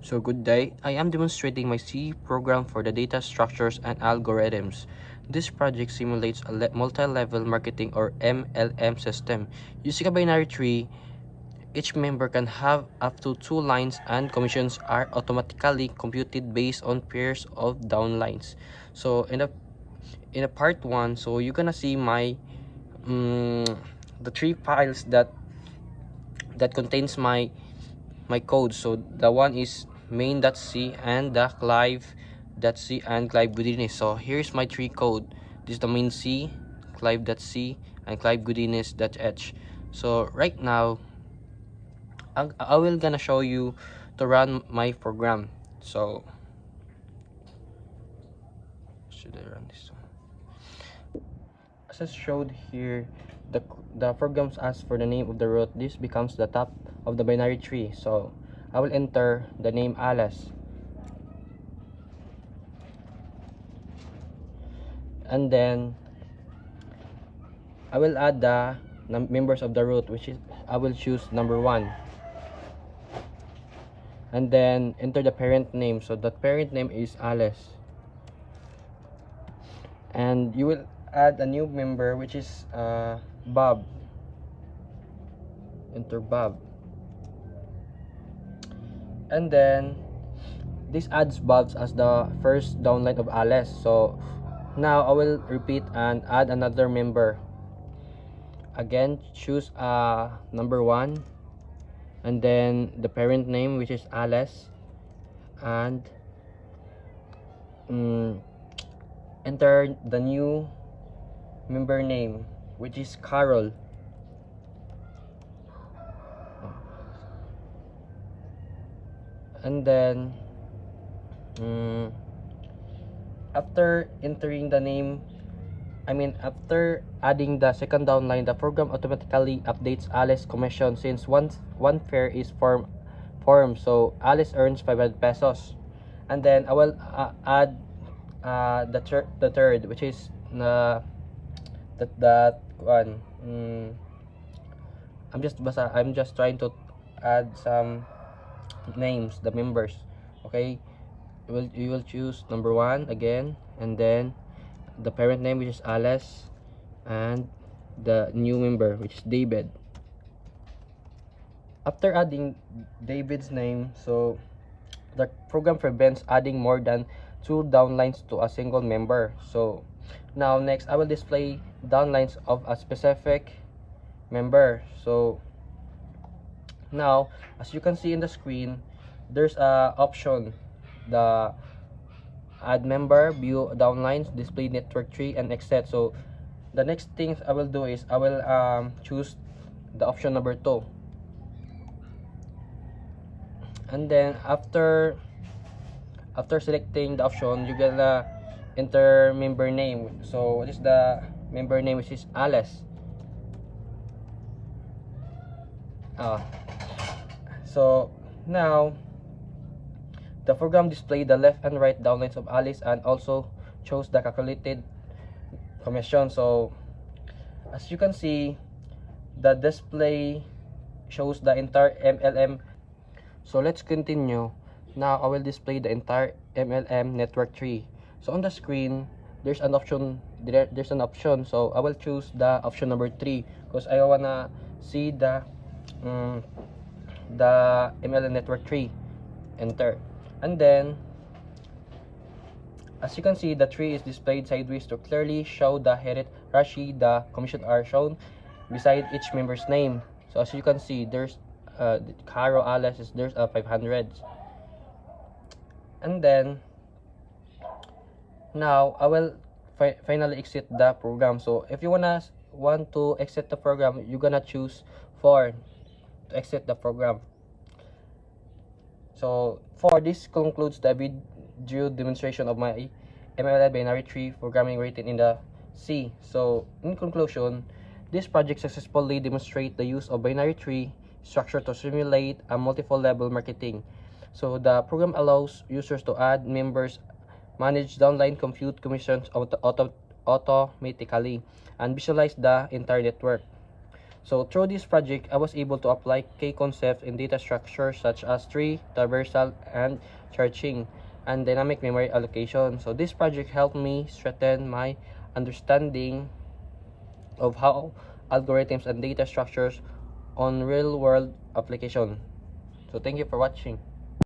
So good day, I am demonstrating my C program for the data structures and algorithms. This project simulates a multi-level marketing or MLM system. Using a binary tree, each member can have up to 2 lines and commissions are automatically computed based on pairs of downlines. So in a part 1, so you're gonna see my the 3 files that contains my code. So the one is main.c and the clive.c and clive goodiness. So here's my tree code. This is the main c, clive.c and clive goodiness.h. So right now I will gonna show you to run my program. So should I run this one? As I showed here, the programs ask for the name of the root. This becomes the top of the binary tree. So I will enter the name Alice, and then I will add the members of the root, which is I will choose number 1, and then enter the parent name. So the parent name is Alice, and you will add a new member, which is Bob. Enter Bob, and then this adds Bob's as the first downline of Alice. So now I will repeat and add another member. Again, choose number 1, and then the parent name, which is Alice, and enter the new member name, which is Carol. And then after entering the name, after adding the second downline, the program automatically updates Alice's commission since one pair is formed. So Alice earns 500 pesos. And then I will add the third, which is that one. I'm just trying to add some names, the members. Okay, you will choose number 1 again, and then the parent name, which is Alice, and the new member, which is David. After adding David's name, so the program prevents adding more than 2 downlines to a single member. So now next I will display downlines of a specific member. So now, as you can see in the screen, there's a option, the add member, view downlines, display network tree, and exit. So the next thing I will do is I will choose the option number 2, and then after selecting the option, you're gonna enter member name. So what is the member name, which is Alice. So now the program displayed the left and right downlines of Alice and also shows the calculated commission. So as you can see, the display shows the entire MLM. So let's continue. Now I will display the entire MLM network tree. So on the screen, there's an option. So I will choose the option number 3 because I wanna see the MLM network tree. Enter. And then as you can see, the tree is displayed sideways to clearly show the hierarchy. The commission are shown beside each member's name. So as you can see, there's Caro, Alice, there's 500. And then now I will finally exit the program. So if you want to exit the program, you're gonna choose 4 to exit the program. So for this concludes the video demonstration of my MLM binary tree programming written in the C. So in conclusion, this project successfully demonstrates the use of binary tree structure to simulate a multiple level marketing. So the program allows users to add members, manage downline, compute commissions automatically, and visualize the entire network. So through this project, I was able to apply key concepts in data structures such as tree, traversal, and searching, and dynamic memory allocation. So this project helped me strengthen my understanding of how algorithms and data structures on real-world application. So thank you for watching.